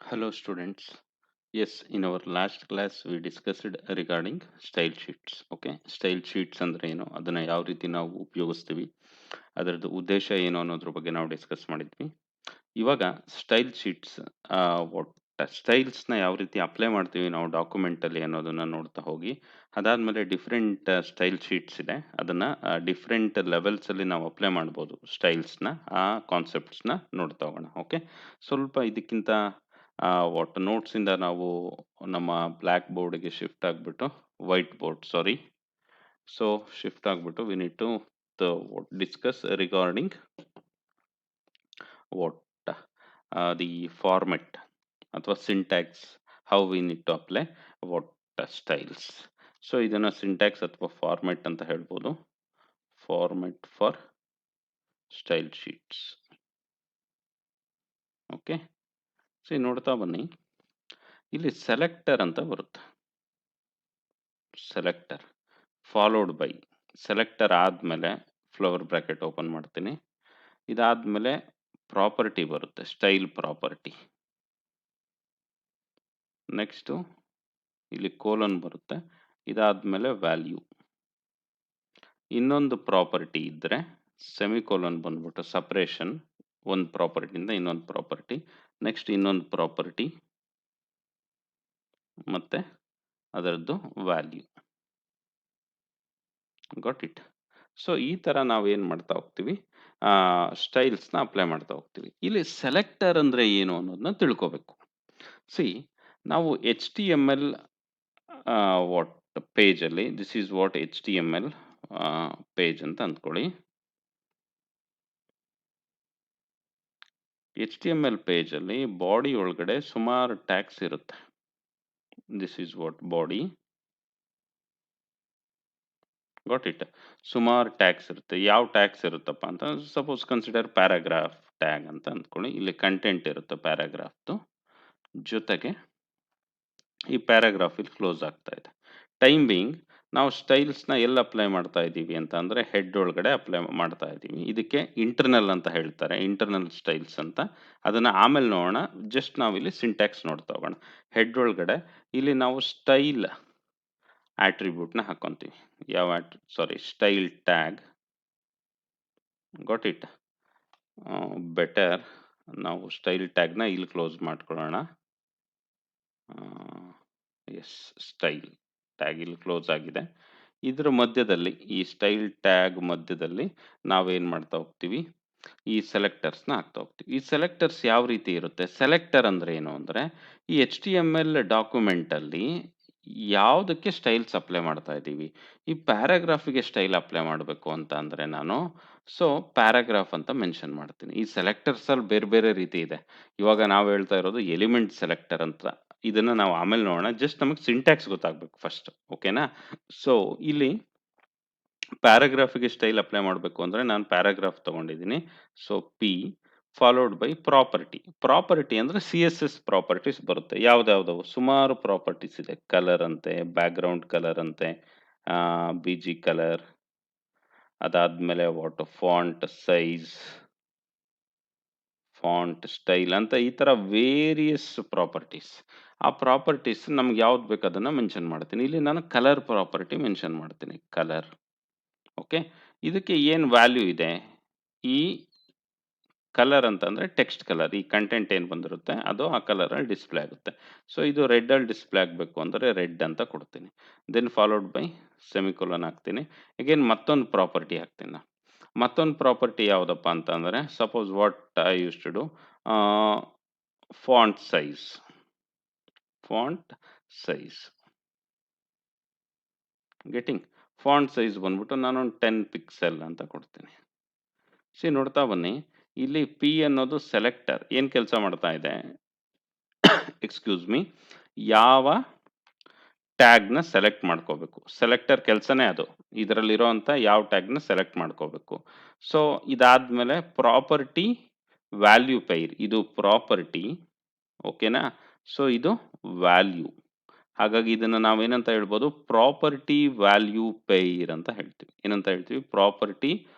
Hello students. Yes, in our last class we discussed regarding style sheets. Okay, style sheets ಅಂದ್ರೆ ಏನು, ಅದನ್ನ ಯಾವ ರೀತಿ ನಾವು ಉಪಯೋಗಿಸ್ತೀವಿ, ಅದರದ್ದು ಉದ್ದೇಶ ಏನು ಅನ್ನೋದ್ರ ಬಗ್ಗೆ ನಾವು ಡಿಸ್ಕಸ್ ಮಾಡಿದ್ವಿ. ಇವಾಗ ಸ್ಟೈಲ್ ಶೀಟ್ಸ್, ವಾಟ್ ಸ್ಟೈಲ್ಸ್ನ ಯಾವ ರೀತಿ ಅಪ್ಲೈ ಮಾಡ್ತೀವಿ ನಾವು ಡಾಕ್ಯುಮೆಂಟಲ್ಲಿ ಅನ್ನೋದನ್ನ ನೋಡ್ತಾ ಹೋಗಿ, ಅದಾದ್ಮೇಲೆ ಡಿಫ್ರೆಂಟ್ ಸ್ಟೈಲ್ ಶೀಟ್ಸ್ ಇದೆ, ಅದನ್ನ ಡಿಫ್ರೆಂಟ್ ಲೆವೆಲ್ಸಲ್ಲಿ ನಾವು ಅಪ್ಲೈ ಮಾಡ್ಬೋದು ಸ್ಟೈಲ್ಸ್ನ, ಆ ಕಾನ್ಸೆಪ್ಟ್ಸ್ನ ನೋಡ್ತಾ ಹೋಗೋಣ. ಓಕೆ, ಸ್ವಲ್ಪ ಇದಕ್ಕಿಂತ ವಾಟ್ ನೋಟ್ಸಿಂದ ನಾವು ನಮ್ಮ ಬ್ಲ್ಯಾಕ್ ಬೋರ್ಡ್ಗೆ ಶಿಫ್ಟ್ ಆಗಿಬಿಟ್ಟು, white board sorry, so shift ಆಗಿಬಿಟ್ಟು we need to discuss regarding what the format ಅಥವಾ syntax, how we need to apply what styles. So ಇದನ್ನ ಸಿಂಟ್ಯಾಕ್ಸ್ ಅಥವಾ ಫಾರ್ಮೆಟ್ ಅಂತ ಹೇಳ್ಬೋದು, format for style sheets. Okay, so ನೋಡ್ತಾ ಬನ್ನಿ, ಇಲ್ಲಿ ಸೆಲೆಕ್ಟರ್ ಅಂತ ಬರುತ್ತೆ. ಸೆಲೆಕ್ಟರ್ ಫಾಲೋಡ್ ಬೈ, ಸೆಲೆಕ್ಟರ್ ಆದಮೇಲೆ ಫ್ಲವರ್ ಬ್ರ್ಯಾಕೆಟ್ ಓಪನ್ ಮಾಡ್ತೀನಿ, ಇದಾದ್ಮೇಲೆ ಪ್ರಾಪರ್ಟಿ ಬರುತ್ತೆ, ಸ್ಟೈಲ್ ಪ್ರಾಪರ್ಟಿ. ನೆಕ್ಸ್ಟು ಇಲ್ಲಿ ಕೋಲನ್ ಬರುತ್ತೆ, ಇದಾದ್ಮೇಲೆ ವ್ಯಾಲ್ಯೂ. ಇನ್ನೊಂದು ಪ್ರಾಪರ್ಟಿ ಇದ್ದರೆ ಸೆಮಿಕೋಲನ್ ಬಂದ್ಬಿಟ್ಟು ಸಪ್ರೇಷನ್, ಒಂದು ಪ್ರಾಪರ್ಟಿಯಿಂದ ಇನ್ನೊಂದು ಪ್ರಾಪರ್ಟಿ, ನೆಕ್ಸ್ಟ್ ಇನ್ನೊಂದು ಪ್ರಾಪರ್ಟಿ, ಮತ್ತೆ ಅದರದ್ದು ವ್ಯಾಲ್ಯೂ. Got it. ಸೊ ಈ ಥರ ನಾವು ಏನು ಮಾಡ್ತಾ ಹೋಗ್ತೀವಿ, ಸ್ಟೈಲ್ಸ್ನ ಅಪ್ಲೈ ಮಾಡ್ತಾ ಹೋಗ್ತೀವಿ. ಇಲ್ಲಿ ಸೆಲೆಕ್ಟರ್ ಅಂದರೆ ಏನು ಅನ್ನೋದನ್ನ ತಿಳ್ಕೋಬೇಕು. ಸಿ, ನಾವು HTML ವಾಟ್ ಪೇಜಲ್ಲಿ, this is what HTML page ಅಂತ ಅಂದ್ಕೊಳ್ಳಿ. HTML ಪೇಜಲ್ಲಿ ಬಾಡಿ ಒಳಗಡೆ ಸುಮಾರು ಟ್ಯಾಗ್ಸ್ ಇರುತ್ತೆ. This is what body. Got it. ಸುಮಾರು ಟ್ಯಾಗ್ಸ್ ಇರುತ್ತೆ. ಯಾವ ಟ್ಯಾಗ್ಸ್ ಇರುತ್ತಪ್ಪ ಅಂತ, ಸಪೋಸ್ ಕನ್ಸಿಡರ್ ಪ್ಯಾರಾಗ್ರಾಫ್ ಟ್ಯಾಗ್ ಅಂತ ಅಂದ್ಕೊಳ್ಳಿ. ಇಲ್ಲಿ ಕಂಟೆಂಟ್ ಇರುತ್ತೆ ಪ್ಯಾರಾಗ್ರಾಫ್ದು, ಜೊತೆಗೆ ಈ ಪ್ಯಾರಾಗ್ರಾಫ್ ಇಲ್ಲಿ ಕ್ಲೋಸ್ ಆಗ್ತಾ ಇದೆ. ಟೈಮ್ ಬೀಯಿಂಗ್ ನಾವು ಸ್ಟೈಲ್ಸ್ನ ಎಲ್ಲಿ ಅಪ್ಲೈ ಮಾಡ್ತಾ ಇದ್ದೀವಿ ಅಂತ ಅಂದರೆ ಹೆಡ್ ಒಳಗಡೆ ಅಪ್ಲೈ ಮಾಡ್ತಾ ಇದ್ದೀವಿ. ಇದಕ್ಕೆ ಇಂಟರ್ನಲ್ ಅಂತ ಹೇಳ್ತಾರೆ, ಇಂಟರ್ನಲ್ ಸ್ಟೈಲ್ಸ್ ಅಂತ. ಅದನ್ನು ಆಮೇಲೆ ನೋಡೋಣ, ಜಸ್ಟ್ ನಾವಿಲ್ಲಿ ಸಿಂಟ್ಯಾಕ್ಸ್ ನೋಡ್ತಾ ಹೋಗೋಣ. ಹೆಡ್ ಒಳಗಡೆ ಇಲ್ಲಿ ನಾವು ಸ್ಟೈಲ್ ಆಟ್ರಿಬ್ಯೂಟ್ನ ಹಾಕೊತೀವಿ. ಯಾವ style tag. Got it. Better ನಾವು ಸ್ಟೈಲ್ ಟ್ಯಾಗ್ನ ಇಲ್ಲಿ ಕ್ಲೋಸ್ ಮಾಡ್ಕೊಳ್ಳೋಣ. ಎಸ್, ಸ್ಟೈಲ್ ಟ್ಯಾಗ್ ಇಲ್ಲಿ ಕ್ಲೋಸ್ ಆಗಿದೆ. ಇದರ ಮಧ್ಯದಲ್ಲಿ, ಈ ಸ್ಟೈಲ್ ಟ್ಯಾಗ್ ಮಧ್ಯದಲ್ಲಿ ನಾವೇನು ಮಾಡ್ತಾ ಹೋಗ್ತೀವಿ, ಈ ಸೆಲೆಕ್ಟರ್ಸ್ನ ಹಾಕ್ತಾ ಹೋಗ್ತೀವಿ. ಈ ಸೆಲೆಕ್ಟರ್ಸ್ ಯಾವ ರೀತಿ ಇರುತ್ತೆ, ಸೆಲೆಕ್ಟರ್ ಅಂದರೆ ಏನು ಅಂದರೆ, ಈ HTML ಡಾಕ್ಯುಮೆಂಟಲ್ಲಿ ಯಾವುದಕ್ಕೆ ಸ್ಟೈಲ್ಸ್ ಅಪ್ಲೈ ಮಾಡ್ತಾ ಇದ್ದೀವಿ. ಈ ಪ್ಯಾರಾಗ್ರಾಫಿಗೆ ಸ್ಟೈಲ್ ಅಪ್ಲೈ ಮಾಡಬೇಕು ಅಂತ ಅಂದರೆ ನಾನು ಪ್ಯಾರಾಗ್ರಾಫ್ ಅಂತ ಮೆನ್ಷನ್ ಮಾಡ್ತೀನಿ. ಈ ಸೆಲೆಕ್ಟರ್ಸಲ್ಲಿ ಬೇರೆ ಬೇರೆ ರೀತಿ ಇದೆ. ಇವಾಗ ನಾವು ಹೇಳ್ತಾ ಇರೋದು ಎಲಿಮೆಂಟ್ ಸೆಲೆಕ್ಟರ್ ಅಂತ. ಇದನ್ನು ನಾವು ಆಮೇಲೆ ನೋಡೋಣ, ಜಸ್ಟ್ ನಮಗೆ ಸಿಂಟ್ಯಾಕ್ಸ್ ಗೊತ್ತಾಗಬೇಕು ಫಸ್ಟ್. ಓಕೆನಾ. ಸೊ ಇಲ್ಲಿ ಪ್ಯಾರಾಗ್ರಾಫಿಗೆ ಸ್ಟೈಲ್ ಅಪ್ಲೈ ಮಾಡಬೇಕು ಅಂದರೆ ನಾನು ಪ್ಯಾರಾಗ್ರಾಫ್ ತೊಗೊಂಡಿದ್ದೀನಿ. So P followed by property. Property ಅಂದರೆ CSS ಪ್ರಾಪರ್ಟೀಸ್ ಬರುತ್ತೆ. ಯಾವುದ್ಯಾವುದವು ಸುಮಾರು ಪ್ರಾಪರ್ಟೀಸ್ ಇದೆ. ಕಲರ್ ಅಂತೆ, ಬ್ಯಾಕ್ಗ್ರೌಂಡ್ ಕಲರ್ ಅಂತೆ, BG ಕಲರ್, ಅದಾದಮೇಲೆ ಫಾಂಟ್ ಸೈಜ್, ಫಾಂಟ್ ಸ್ಟೈಲ್ ಅಂತ ಈ ಥರ ವೇರಿಯಸ್ ಪ್ರಾಪರ್ಟೀಸ್. ಆ ಪ್ರಾಪರ್ಟೀಸ್ ನಮ್ಗೆ ಯಾವ್ದು ಬೇಕು ಅದನ್ನು ಮೆನ್ಷನ್ ಮಾಡ್ತೀನಿ. ಇಲ್ಲಿ ನಾನು ಕಲರ್ ಪ್ರಾಪರ್ಟಿ ಮೆನ್ಷನ್ ಮಾಡ್ತೀನಿ, ಕಲರ್. ಓಕೆ, ಇದಕ್ಕೆ ಏನು ವ್ಯಾಲ್ಯೂ ಇದೆ, ಈ ಕಲರ್ ಅಂತಂದರೆ ಟೆಕ್ಸ್ಟ್ ಕಲರ್, ಈ ಕಂಟೆಂಟ್ ಏನು ಬಂದಿರುತ್ತೆ ಅದು ಆ ಕಲರಲ್ಲಿ ಡಿಸ್ಪ್ಲೇ ಆಗುತ್ತೆ. ಸೊ ಇದು ರೆಡ್ಡಲ್ಲಿ ಡಿಸ್ಪ್ಲೇ ಆಗಬೇಕು ಅಂದರೆ ರೆಡ್ ಅಂತ ಕೊಡ್ತೀನಿ. ದೆನ್ ಫಾಲೋಡ್ ಬೈ ಸೆಮಿಕೋಲನ್ ಹಾಕ್ತೀನಿ. ಅಗೇನ್ ಮತ್ತೊಂದು ಪ್ರಾಪರ್ಟಿ ಹಾಕ್ತೀನಿ ನಾನು. ಮತ್ತೊಂದು ಪ್ರಾಪರ್ಟಿ ಯಾವುದಪ್ಪ ಅಂತ ಅಂದರೆ, suppose what I use to do, font size. Font size getting. Font size ಬಂದ್ಬಿಟ್ಟು ನಾನೊಂದು 10 ಪಿಕ್ಸೆಲ್ ಅಂತ ಕೊಡ್ತೀನಿ. ಸಿ, ನೋಡ್ತಾ ಬನ್ನಿ, ಇಲ್ಲಿ ಪಿ ಅನ್ನೋದು ಸೆಲೆಕ್ಟರ್ ಏನು ಕೆಲಸ ಮಾಡ್ತಾ ಇದೆ, ಎಕ್ಸ್ಕ್ಯೂಸ್ ಮೀ, ಯಾವ ಟ್ಯಾಗ್ನ ಸೆಲೆಕ್ಟ್ ಮಾಡ್ಕೋಬೇಕು. ಸೆಲೆಕ್ಟರ್ ಕೆಲಸನೇ ಅದು, ಇದರಲ್ಲಿರೋ ಅಂಥ ಯಾವ ಟ್ಯಾಗ್ನ ಸೆಲೆಕ್ಟ್ ಮಾಡ್ಕೋಬೇಕು. ಸೊ ಇದಾದ್ಮೇಲೆ ಪ್ರಾಪರ್ಟಿ ವ್ಯಾಲ್ಯೂ ಪೈರ್, ಇದು ಪ್ರಾಪರ್ಟಿ. ಓಕೆನಾ. ಸೊ ಇದು ವ್ಯಾಲ್ಯೂ. ಹಾಗಾಗಿ ಇದನ್ನು ನಾವೇನಂತ ಹೇಳ್ಬೋದು, ಪ್ರಾಪರ್ಟಿ ವ್ಯಾಲ್ಯೂ ಪೈರ್ ಅಂತ ಹೇಳ್ತೀವಿ. ಏನಂತ ಹೇಳ್ತೀವಿ, property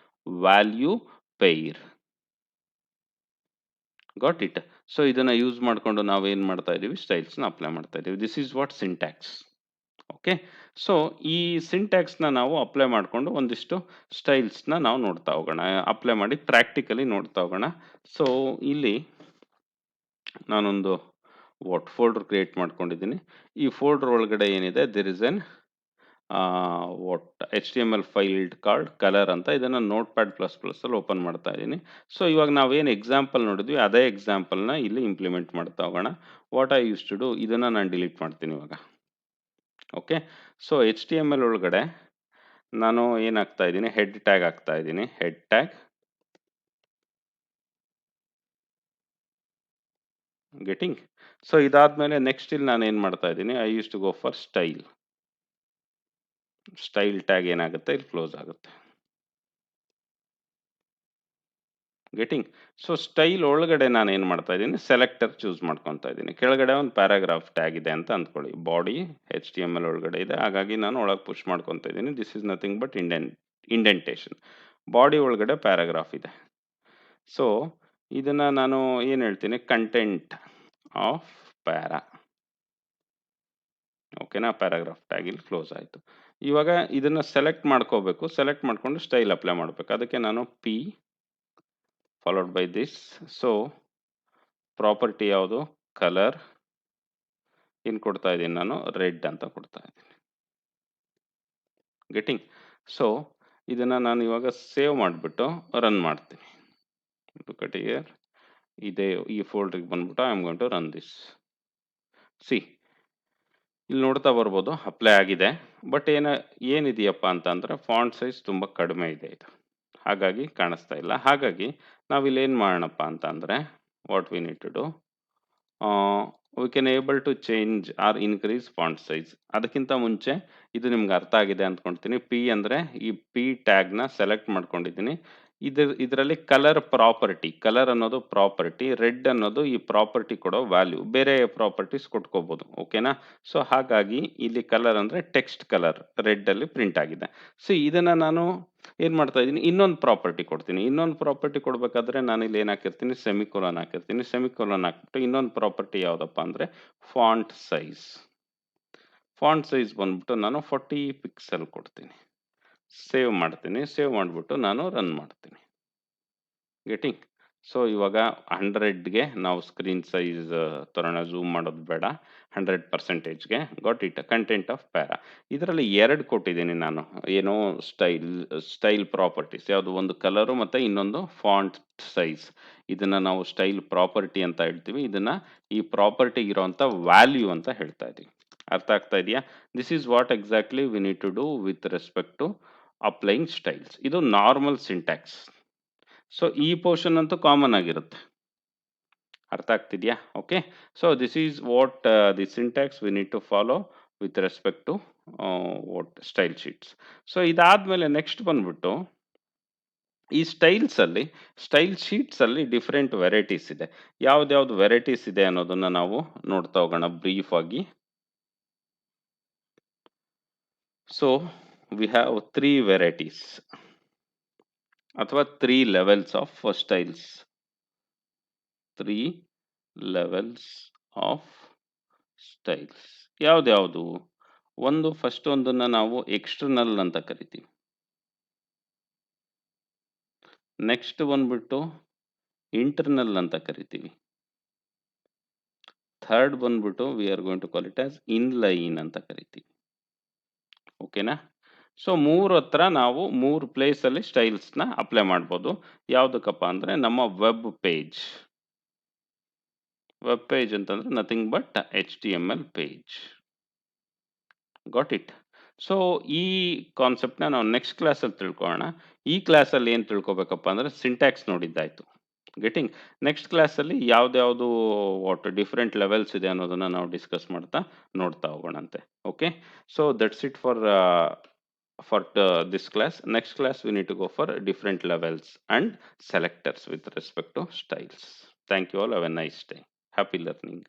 value pair. Got it. So ಇದನ್ನ ಯೂಸ್ ಮಾಡ್ಕೊಂಡು ನಾವೇನ್ ಮಾಡ್ತಾ ಇದೀವಿ, ಸ್ಟೈಲ್ಸ್‌ನ ಅಪ್ಲೈ ಮಾಡ್ತಾ ಇದೀವಿ. This is what syntax. Okay. So ಈ ಸಿಂಟ್ಯಾಕ್ಸ್‌ನ ನಾವು ಅಪ್ಲೈ ಮಾಡ್ಕೊಂಡು ಒಂದಿಷ್ಟು ಸ್ಟೈಲ್ಸ್‌ನ ನಾವು ನೋಡ್ತಾ ಹೋಗೋಣ. ಅಪ್ಲೈ ಮಾಡಿ ಪ್ರಾಕ್ಟಿಕಲಿ ನೋಡ್ತಾ ಹೋಗೋಣ. ಸೊ ಇಲ್ಲಿ ನಾನೊಂದು ಫೋಲ್ಡರ್ ಕ್ರಿಯೇಟ್ ಮಾಡ್ಕೊಂಡಿದ್ದೀನಿ. ಈ ಫೋಲ್ಡರ್ ಒಳಗಡೆ ಏನಿದೆ, there is an H T M L file card colour ಅಂತ, ಇದನ್ನ ನೋಟ್ ಪ್ಯಾಡ್ ಪ್ಲಸ್ ಪ್ಲಸ್ ಅಲ್ಲಿ ಓಪನ್ ಮಾಡ್ತಾ ಇದ್ದೀನಿ. ಸೊ ಇವಾಗ ನಾವೇನು ಎಕ್ಸಾಂಪಲ್ ನೋಡಿದ್ವಿ ಅದೇ ಎಕ್ಸಾಂಪಲ್ನ ಇಲ್ಲಿ ಇಂಪ್ಲಿಮೆಂಟ್ ಮಾಡ್ತಾ ಹೋಗೋಣ. What I use to do, ಇದನ್ನ ನಾನು ಡಿಲೀಟ್ ಮಾಡ್ತೀನಿ ಇವಾಗ. Okay. So H T M L ಒಳಗಡೆ ನಾನು ಏನ್ ಹಾಕ್ತಾ ಇದ್ದೀನಿ, ಹೆಡ್ ಟ್ಯಾಗ್ ಹಾಕ್ತಾ ಇದ್ದೀನಿ. Head tag getting. ಸೊ ಇದಾದ್ಮೇಲೆ ನೆಕ್ಸ್ಟ್ ಇಲ್ಲಿ ನಾನು ಏನ್ ಮಾಡ್ತಾ ಇದ್ದೀನಿ, I use to go for style. Style tag ಏನಾಗುತ್ತೆ, ಇಲ್ಲಿ ಕ್ಲೋಸ್ ಆಗುತ್ತೆ. ಗೆಟಿಂಗ್. ಸೊ ಸ್ಟೈಲ್ ಒಳಗಡೆ ನಾನು ಏನು ಮಾಡ್ತಾ ಇದ್ದೀನಿ, ಸೆಲೆಕ್ಟರ್ ಚೂಸ್ ಮಾಡ್ಕೊತಾ ಇದ್ದೀನಿ. ಕೆಳಗಡೆ ಒಂದು ಪ್ಯಾರಾಗ್ರಾಫ್ ಟ್ಯಾಗ್ ಇದೆ ಅಂತ ಅಂದ್ಕೊಳ್ಳಿ. Body H T M L ಒಳಗಡೆ ಇದೆ, ಹಾಗಾಗಿ ನಾನು ಒಳಗೆ ಪುಷ್ ಮಾಡ್ಕೊತಾ ಇದ್ದೀನಿ. This is nothing but indentation. Body ಒಳಗಡೆ ಪ್ಯಾರಾಗ್ರಾಫ್ ಇದೆ. ಸೊ ಇದನ್ನ ನಾನು ಏನು ಹೇಳ್ತೀನಿ, ಕಂಟೆಂಟ್ ಆಫ್ ಪ್ಯಾರಾ. ಓಕೆನಾ, ಪ್ಯಾರಾಗ್ರಾಫ್ ಟ್ಯಾಗ್ ಇಲ್ಲಿ ಕ್ಲೋಸ್ ಆಯಿತು. ಇವಾಗ ಇದನ್ನ ಸೆಲೆಕ್ಟ್ ಮಾಡ್ಕೋಬೇಕು. ಸೆಲೆಕ್ಟ್ ಮಾಡ್ಕೊಂಡು ಸ್ಟೈಲ್ ಅಪ್ಲೈ ಮಾಡಬೇಕು. ಅದಕ್ಕೆ ನಾನು P followed by this. So property ಯಾವುದು, ಕಲರ್. ಏನು ಕೊಡ್ತಾ ಇದ್ದೀನಿ ನಾನು, ರೆಡ್ ಅಂತ ಕೊಡ್ತಾ ಇದ್ದೀನಿ. ಗೆಟಿಂಗ್. ಸೊ ಇದನ್ನ ನಾನು ಇವಾಗ ಸೇವ್ ಮಾಡಿಬಿಟ್ಟು ರನ್ ಮಾಡ್ತೀನಿ. ಕಟಿಯರ್ ಇದೇ ಈ ಫೋಲ್ಡರ್ಗೆ ಬಂದ್ಬಿಟ್ಟು I am going to run this. See ಇಲ್ಲಿ ನೋಡ್ತಾ ಬರ್ಬೋದು ಅಪ್ಲೈ ಆಗಿದೆ. ಬಟ್ ಏನಿದೆಯಪ್ಪ ಅಂತಂದ್ರೆ ಫಾಂಟ್ ಸೈಜ್ ತುಂಬ ಕಡಿಮೆ ಇದೆ ಇದು, ಹಾಗಾಗಿ ಕಾಣಿಸ್ತಾ ಇಲ್ಲ. ಹಾಗಾಗಿ ನಾವಿಲ್ಲಿ ಏನು ಮಾಡೋಣಪ್ಪ ಅಂತಂದರೆ, what we need to do, we can able to change or increase font size. ಅದಕ್ಕಿಂತ ಮುಂಚೆ ಇದು ನಿಮ್ಗೆ ಅರ್ಥ ಆಗಿದೆ ಅಂದ್ಕೊಳ್ತೀನಿ. ಪಿ ಅಂದರೆ ಈ ಪಿ ಟ್ಯಾಗ್ನ ಸೆಲೆಕ್ಟ್ ಮಾಡ್ಕೊಂಡಿದ್ದೀನಿ. ಇದರಲ್ಲಿ ಕಲರ್ ಪ್ರಾಪರ್ಟಿ, ಕಲರ್ ಅನ್ನೋದು ಪ್ರಾಪರ್ಟಿ, ರೆಡ್ ಅನ್ನೋದು ಈ ಪ್ರಾಪರ್ಟಿ ಕೊಡೋ ವ್ಯಾಲ್ಯೂ. ಬೇರೆ ಪ್ರಾಪರ್ಟೀಸ್ ಕೊಟ್ಕೋಬಹುದು. ಓಕೆನಾ. ಸೊ ಹಾಗಾಗಿ ಇಲ್ಲಿ ಕಲರ್ ಅಂದರೆ ಟೆಕ್ಸ್ಟ್ ಕಲರ್ ರೆಡ್ ಅಲ್ಲಿ ಪ್ರಿಂಟ್ ಆಗಿದೆ. ಸೊ ಇದನ್ನ ನಾನು ಏನ್ ಮಾಡ್ತಾ ಇದ್ದೀನಿ, ಇನ್ನೊಂದು ಪ್ರಾಪರ್ಟಿ ಕೊಡ್ತೀನಿ. ಇನ್ನೊಂದು ಪ್ರಾಪರ್ಟಿ ಕೊಡ್ಬೇಕಾದ್ರೆ ನಾನು ಇಲ್ಲಿ ಏನು ಹಾಕಿರ್ತೀನಿ, ಸೆಮಿಕೋಲನ್ ಹಾಕಿರ್ತೀನಿ. ಸೆಮಿಕೋಲನ್ ಹಾಕ್ಬಿಟ್ಟು ಇನ್ನೊಂದು ಪ್ರಾಪರ್ಟಿ ಯಾವುದಪ್ಪ ಅಂದ್ರೆ ಫಾಂಟ್ ಸೈಜ್. ಫಾಂಟ್ ಸೈಜ್ ಬಂದ್ಬಿಟ್ಟು ನಾನು 40 ಪಿಕ್ಸೆಲ್ ಕೊಡ್ತೀನಿ. ಸೇವ್ ಮಾಡ್ತೀನಿ. ಸೇವ್ ಮಾಡಿಬಿಟ್ಟು ನಾನು ರನ್ ಮಾಡ್ತೀನಿ. ಗೆಟಿಂಗ್. ಸೊ ಇವಾಗ 100ಗೆ ನಾವು ಸ್ಕ್ರೀನ್ ಸೈಜ್ ತರೋಣ, ಝೂಮ್ ಮಾಡೋದು ಬೇಡ. 100%ಗೆ got it. Content of para ಇದರಲ್ಲಿ 2 ಕೊಟ್ಟಿದ್ದೀನಿ ನಾನು. ಏನೋ ಸ್ಟೈಲ್ ಪ್ರಾಪರ್ಟೀಸ್, ಯಾವುದು ಒಂದು ಕಲರು ಮತ್ತೆ ಇನ್ನೊಂದು ಫಾಂಟ್ ಸೈಜ್. ಇದನ್ನ ನಾವು ಸ್ಟೈಲ್ ಪ್ರಾಪರ್ಟಿ ಅಂತ ಹೇಳ್ತೀವಿ. ಇದನ್ನ ಈ ಪ್ರಾಪರ್ಟಿ ಇರೋಂಥ ವ್ಯಾಲ್ಯೂ ಅಂತ ಹೇಳ್ತಾ ಇದೀವಿ. ಅರ್ಥ ಆಗ್ತಾ ಇದೆಯಾ? This is what exactly we need to do with respect to applying styles. ಇದು ನಾರ್ಮಲ್ ಸಿಂಟ್ಯಾಕ್ಸ್. ಸೊ ಈ ಪೋರ್ಷನ್ ಅಂತೂ ಕಾಮನ್ ಆಗಿರುತ್ತೆ. ಅರ್ಥ ಆಗ್ತಿದ್ಯಾ? Okay. So this is what the syntax we need to follow with respect to what style sheets. So ಇದಾದ್ಮೇಲೆ next ಬಂದ್ಬಿಟ್ಟು ಈ style sheets ಅಲ್ಲಿ ಡಿಫರೆಂಟ್ ವೆರೈಟೀಸ್ ಇದೆ. ಯಾವ್ದು ವೆರೈಟೀಸ್ ಇದೆ ಅನ್ನೋದನ್ನ ನಾವು ನೋಡ್ತಾ ಹೋಗೋಣ ಬ್ರೀಫ್ ಆಗಿ. ಸೊ ವಿ ಹ್ಯಾವ್ 3 ವೆರೈಟೀಸ್ ಅಥವಾ 3 levels of styles. 3 levels of styles ಯಾವ್ದ್ಯಾವುದು? ಫಸ್ಟ್ ಒಂದನ್ನ ನಾವು ಎಕ್ಸ್ಟರ್ನಲ್ ಅಂತ ಕರಿತೀವಿ. ನೆಕ್ಸ್ಟ್ ಬಂದ್ಬಿಟ್ಟು ಇಂಟರ್ನಲ್ ಅಂತ ಕರಿತೀವಿ. ಥರ್ಡ್ ಬಂದ್ಬಿಟ್ಟು we are going to call it as inline ಅಂತ ಕರಿತೀವಿ. ಓಕೆನಾ. ಸೊ 3 ಹತ್ರ ನಾವು 3 ಪ್ಲೇಸ್ ಅಲ್ಲಿ ಸ್ಟೈಲ್ಸ್ನ ಅಪ್ಲೈ ಮಾಡ್ಬೋದು. ಯಾವ್ದಕ್ಕಪ್ಪ ಅಂದ್ರೆ ನಮ್ಮ ವೆಬ್ ಪೇಜ್ ಅಂತಂದ್ರೆ nothing but HTML page. Got it. So ಈ ಕಾನ್ಸೆಪ್ಟ್ನ ನಾವು ನೆಕ್ಸ್ಟ್ ಕ್ಲಾಸಲ್ಲಿ ತಿಳ್ಕೊಳ್ಳೋಣ. ಈ ಕ್ಲಾಸಲ್ಲಿ ಏನು ತಿಳ್ಕೊಬೇಕಪ್ಪ ಅಂದ್ರೆ ಸಿಂಟ್ಯಾಕ್ಸ್ ನೋಡಿದ್ದಾಯ್ತು. ಗೆಟಿಂಗ್. ನೆಕ್ಸ್ಟ್ ಕ್ಲಾಸಲ್ಲಿ ಯಾವ್ದ್ಯಾವುದು ಡಿಫ್ರೆಂಟ್ ಲೆವೆಲ್ಸ್ ಇದೆ ಅನ್ನೋದನ್ನ ನಾವು ಡಿಸ್ಕಸ್ ನೋಡ್ತಾ ಹೋಗೋಣಂತೆ. Okay. So that's it for this class. Next class we need to go for different levels and selectors with respect to styles. Thank you all. Have a nice day. Happy learning.